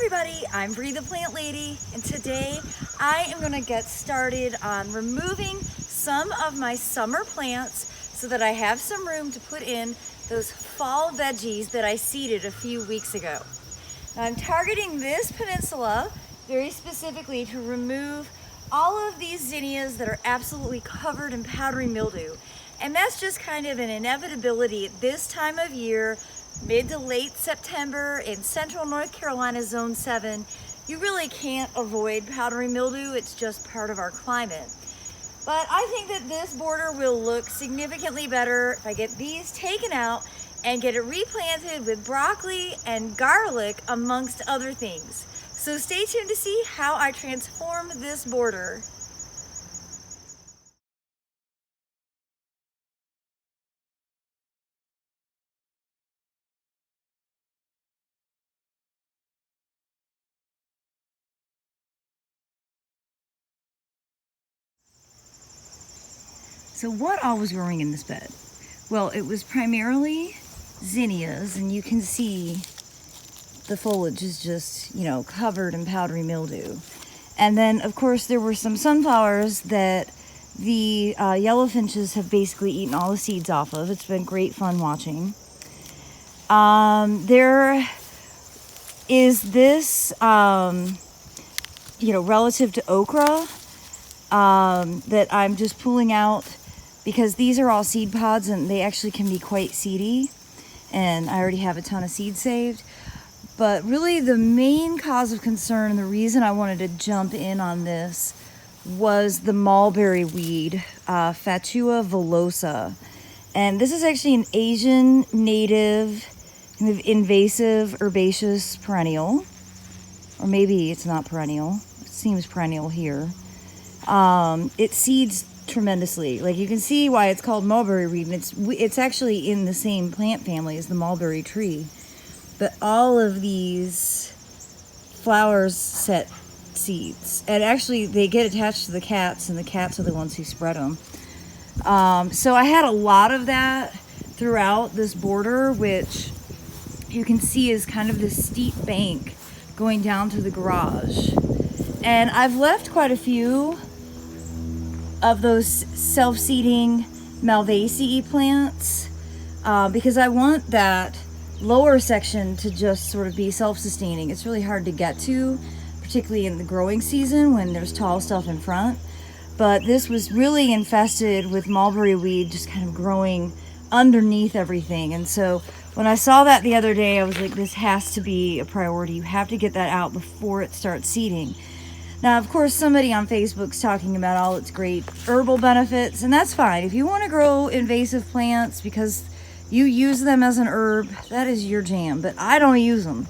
everybody, I'm Bree the Plant Lady, and today I am going to get started on removing some of my summer plants so that I have some room to put in those fall veggies that I seeded a few weeks ago. Now I'm targeting this peninsula very specifically to remove all of these zinnias that are absolutely covered in powdery mildew. And that's just kind of an inevitability at this time of year, mid to late September in central North Carolina, zone 7. You really can't avoid powdery mildew. It's just part of our climate. But I think that this border will look significantly better if I get these taken out and get it replanted with broccoli and garlic, amongst other things. So stay tuned to see how I transform this border. So what all was growing in this bed? Well, it was primarily zinnias, and you can see the foliage is just, covered in powdery mildew. And then, of course, there were some sunflowers that the yellow finches have basically eaten all the seeds off of. It's been great fun watching. There is this, relative to okra that I'm just pulling out, because these are all seed pods and they actually can be quite seedy, and I already have a ton of seed saved. But really the main cause of concern, the reason I wanted to jump in on this, was the mulberry weed, Fatua villosa. And this is actually an Asian native kind of invasive herbaceous perennial, or maybe it's not perennial, it seems perennial here. It seeds tremendously. Like, you can see why it's called mulberry weed, and it's actually in the same plant family as the mulberry tree. But all of these flowers set seeds, and actually they get attached to the cats, and the cats are the ones who spread them. So I had a lot of that throughout this border, which you can see is kind of this steep bank going down to the garage. And I've left quite a few of those self-seeding Malvaceae plants because I want that lower section to just sort of be self-sustaining. It's really hard to get to, particularly in the growing season when there's tall stuff in front. But this was really infested with mulberry weed, just kind of growing underneath everything. And so when I saw that the other day, I was like, this has to be a priority. You have to get that out before it starts seeding. Now, of course, somebody on Facebook's talking about all its great herbal benefits, and that's fine. If you want to grow invasive plants because you use them as an herb, that is your jam, but I don't use them.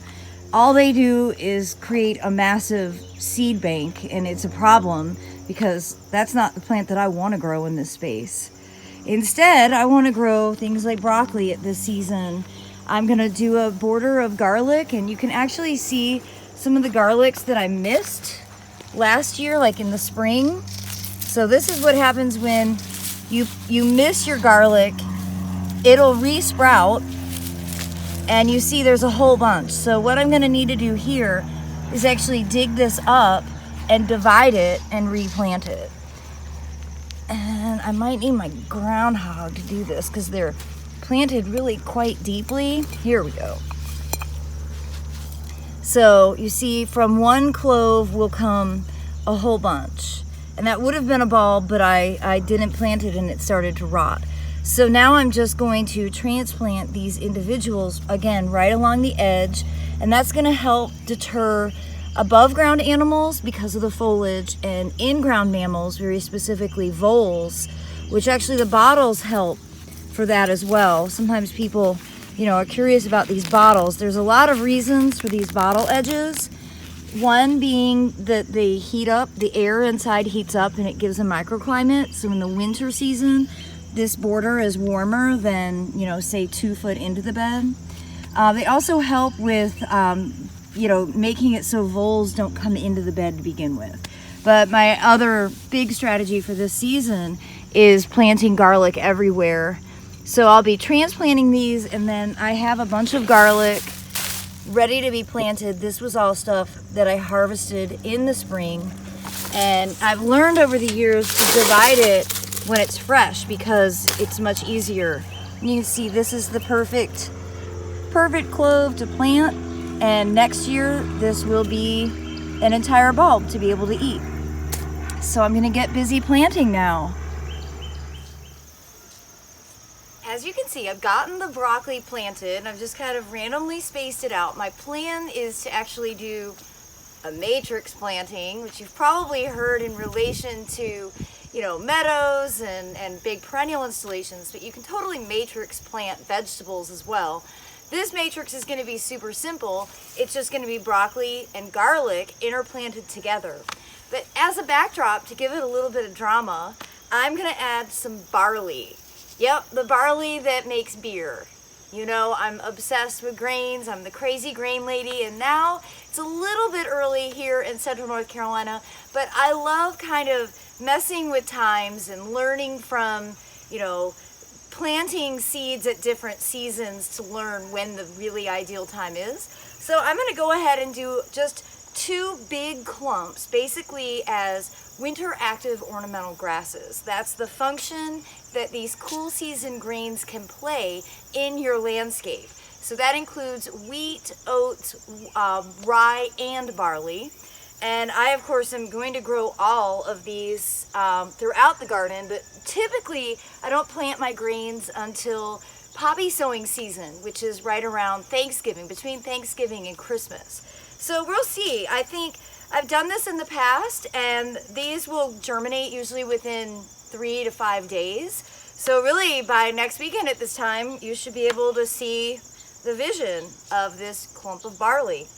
All they do is create a massive seed bank, and it's a problem because that's not the plant that I want to grow in this space. Instead, I want to grow things like broccoli at this season. I'm going to do a border of garlic, and you can actually see some of the garlics that I missed last year, like in the spring. So this is what happens when you miss your garlic. It'll re-sprout, and you see there's a whole bunch. So what I'm going to need to do here is actually dig this up and divide it and replant it. And I might need my groundhog to do this because they're planted really quite deeply. Here we go. So you see, from one clove will come a whole bunch. And that would have been a bulb, but I didn't plant it and it started to rot. So now I'm just going to transplant these individuals, again, right along the edge. And that's going to help deter above ground animals because of the foliage, and in-ground mammals, very specifically voles, which actually the bottles help for that as well. Sometimes people are curious about these bottles. There's a lot of reasons for these bottle edges. One being that they heat up, the air inside heats up and it gives a microclimate. So in the winter season, this border is warmer than, say 2 foot into the bed. They also help with, making it so voles don't come into the bed to begin with. But my other big strategy for this season is planting garlic everywhere. So I'll be transplanting these, and then I have a bunch of garlic ready to be planted. This was all stuff that I harvested in the spring. And I've learned over the years to divide it when it's fresh because it's much easier. And you can see this is the perfect clove to plant. And next year, this will be an entire bulb to be able to eat. So I'm gonna get busy planting now. As you can see, I've gotten the broccoli planted and I've just kind of randomly spaced it out. My plan is to actually do a matrix planting, which you've probably heard in relation to, you know, meadows and big perennial installations, but you can totally matrix plant vegetables as well. This matrix is going to be super simple. It's just going to be broccoli and garlic interplanted together. But as a backdrop, to give it a little bit of drama, I'm going to add some barley. Yep, the barley that makes beer. You know, I'm obsessed with grains. I'm the crazy grain lady, and now it's a little bit early here in Central North Carolina, but I love kind of messing with times and learning from, you know, planting seeds at different seasons to learn when the really ideal time is. So I'm going to go ahead and do just 2 big clumps, basically as winter active ornamental grasses. That's the function that these cool season grains can play in your landscape. So that includes wheat, oats, rye, and barley. And I, of course, am going to grow all of these throughout the garden, but typically I don't plant my grains until poppy sowing season, which is right around Thanksgiving, between Thanksgiving and Christmas. So we'll see. I think I've done this in the past, and these will germinate usually within 3 to 5 days. So really, by next weekend at this time, you should be able to see the vision of this clump of barley.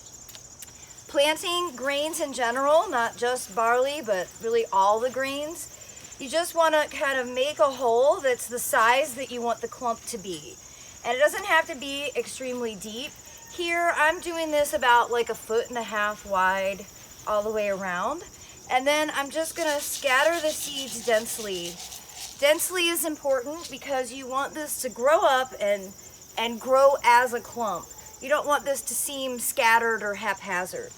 Planting grains in general, not just barley, but really all the grains, you just want to kind of make a hole that's the size that you want the clump to be. And it doesn't have to be extremely deep. Here, I'm doing this about like 1.5 feet wide all the way around. And then I'm just going to scatter the seeds densely. Densely is important because you want this to grow up and grow as a clump. You don't want this to seem scattered or haphazard.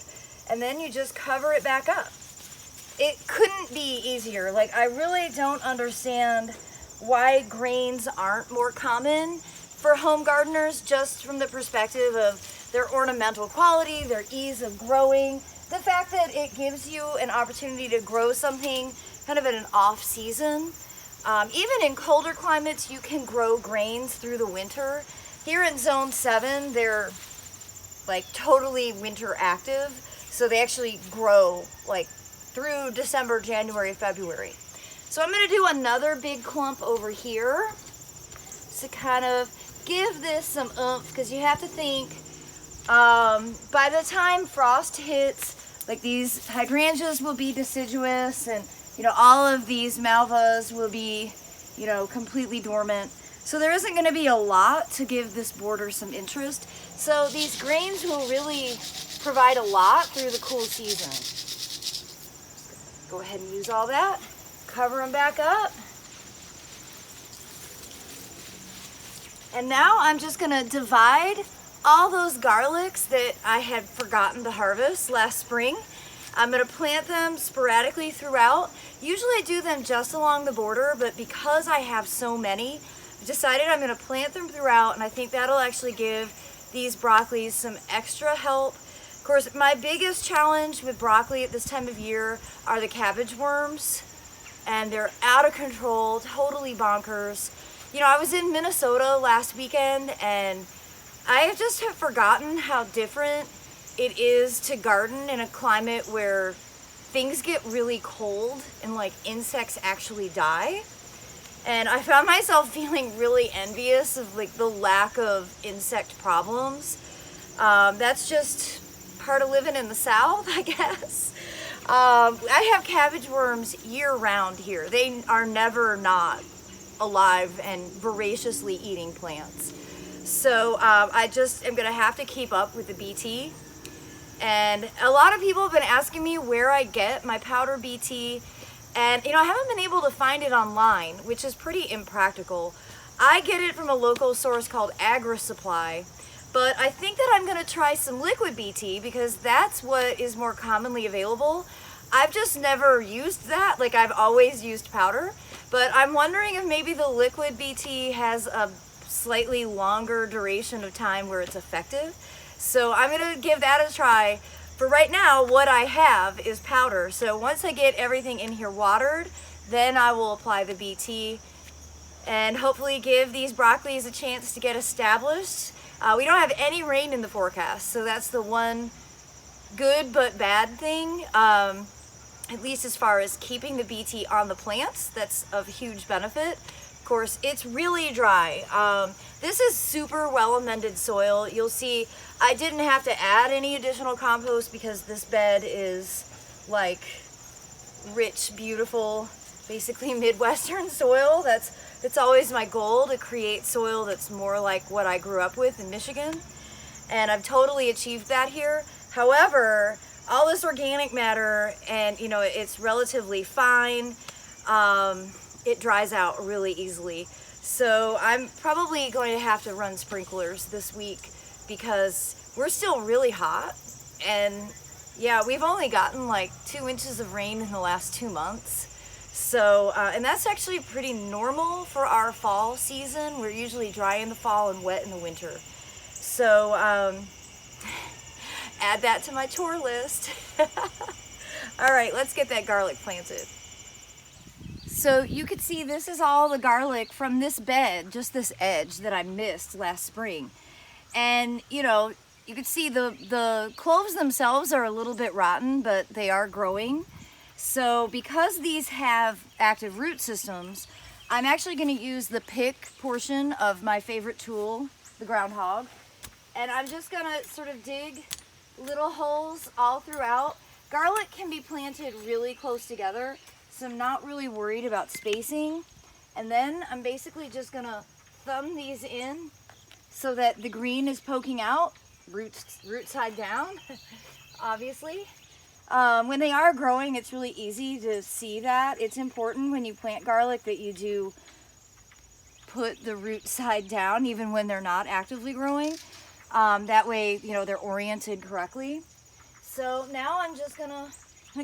And then you just cover it back up. It couldn't be easier. Like, I really don't understand why grains aren't more common for home gardeners, just from the perspective of their ornamental quality, their ease of growing, the fact that it gives you an opportunity to grow something kind of in an off season. Even in colder climates, you can grow grains through the winter. Here in Zone 7, they're like totally winter active. So they actually grow like through December, January, February. So I'm going to do another big clump over here to kind of give this some oomph, because you have to think by the time frost hits, like these hydrangeas will be deciduous, and you know, all of these malvas will be, you know, completely dormant. So there isn't going to be a lot to give this border some interest. So these grains will really provide a lot through the cool season. Go ahead and use all that. Cover them back up. And now I'm just going to divide all those garlics that I had forgotten to harvest last spring. I'm going to plant them sporadically throughout. Usually I do them just along the border, but because I have so many, I decided I'm going to plant them throughout, and I think that'll actually give these broccolis some extra help. Of course, my biggest challenge with broccoli at this time of year are the cabbage worms, and they're out of control, totally bonkers. You know, I was in Minnesota last weekend, and I just have forgotten how different it is to garden in a climate where things get really cold and like insects actually die. And I found myself feeling really envious of like the lack of insect problems. That's just part of living in the South, I guess. I have cabbage worms year round here. They are never not alive and voraciously eating plants. So I just am gonna have to keep up with the BT. And a lot of people have been asking me where I get my powder BT. And, you know, I haven't been able to find it online, which is pretty impractical. I get it from a local source called Agri Supply, But I think that I'm gonna try some liquid BT because that's what is more commonly available. I've just never used that, like I've always used powder, but I'm wondering if maybe the liquid BT has a slightly longer duration of time where it's effective. So I'm gonna give that a try. For right now, what I have is powder. So once I get everything in here watered, then I will apply the BT and hopefully give these broccolis a chance to get established. We don't have any rain in the forecast, so that's the one good but bad thing. At least as far as keeping the BT on the plants, that's of huge benefit. Of course, it's really dry. This is super well amended soil. You'll see I didn't have to add any additional compost because this bed is like rich, beautiful, basically Midwestern soil. It's always my goal to create soil that's more like what I grew up with in Michigan. And I've totally achieved that here. However, all this organic matter, and you know, it's relatively fine, it dries out really easily. So I'm probably going to have to run sprinklers this week because we're still really hot. And yeah, we've only gotten like 2 inches of rain in the last 2 months. So, and that's actually pretty normal for our fall season. We're usually dry in the fall and wet in the winter. So, add that to my chore list. All right, let's get that garlic planted. So you could see this is all the garlic from this bed, just this edge that I missed last spring. And you know, you can see the cloves themselves are a little bit rotten, but they are growing. So because these have active root systems, I'm actually going to use the pick portion of my favorite tool, the groundhog. And I'm just going to sort of dig little holes all throughout. Garlic can be planted really close together, so I'm not really worried about spacing. And then I'm basically just going to thumb these in so that the green is poking out, root side down, obviously. When they are growing, it's really easy to see that. It's important when you plant garlic that you do put the root side down even when they're not actively growing. That way, you know, they're oriented correctly. So now I'm just gonna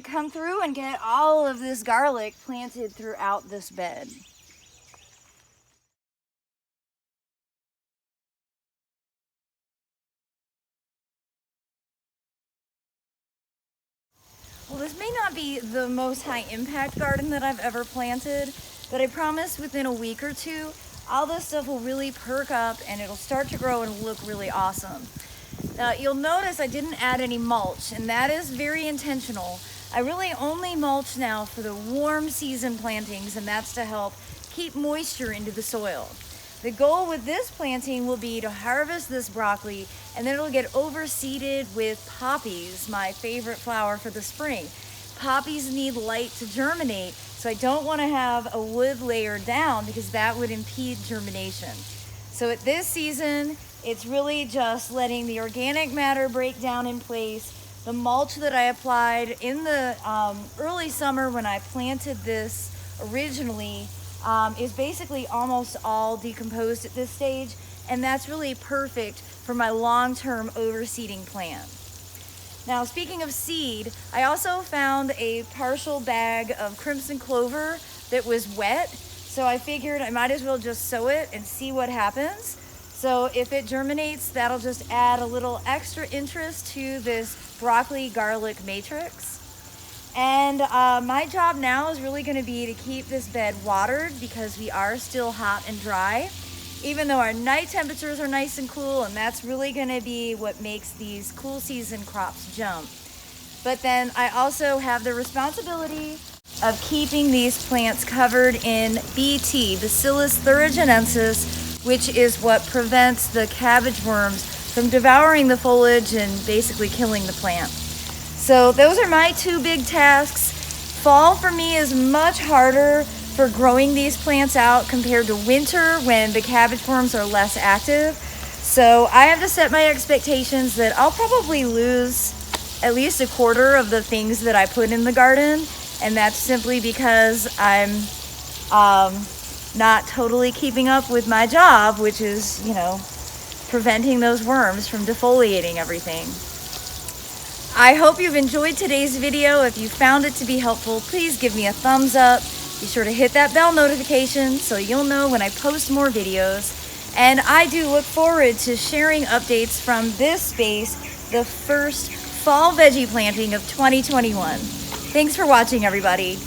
come through and get all of this garlic planted throughout this bed. Well, this may not be the most high impact garden that I've ever planted, but I promise within a week or two, all this stuff will really perk up and it'll start to grow and look really awesome. Now, you'll notice I didn't add any mulch, and that is very intentional. I really only mulch now for the warm season plantings, and that's to help keep moisture into the soil. The goal with this planting will be to harvest this broccoli, and then it'll get overseeded with poppies, my favorite flower for the spring. Poppies need light to germinate, so I don't want to have a wood layer down because that would impede germination. So at this season, it's really just letting the organic matter break down in place. The mulch that I applied in the early summer when I planted this originally is basically almost all decomposed at this stage, and that's really perfect for my long-term overseeding plan. Now, speaking of seed, I also found a partial bag of crimson clover that was wet, so I figured I might as well just sow it and see what happens. So if it germinates, that'll just add a little extra interest to this broccoli garlic matrix. And my job now is really going to be to keep this bed watered because we are still hot and dry, even though our night temperatures are nice and cool, and that's really going to be what makes these cool season crops jump. But then I also have the responsibility of keeping these plants covered in BT, Bacillus thuringiensis, which is what prevents the cabbage worms from devouring the foliage and basically killing the plant. So those are my two big tasks. Fall for me is much harder for growing these plants out compared to winter when the cabbage worms are less active. So I have to set my expectations that I'll probably lose at least a quarter of the things that I put in the garden, and that's simply because I'm not totally keeping up with my job, which is, you know, preventing those worms from defoliating everything. I hope you've enjoyed today's video. If you found it to be helpful, please give me a thumbs up. Be sure to hit that bell notification so you'll know when I post more videos. And I do look forward to sharing updates from this space, the first fall veggie planting of 2021. Thanks for watching, everybody.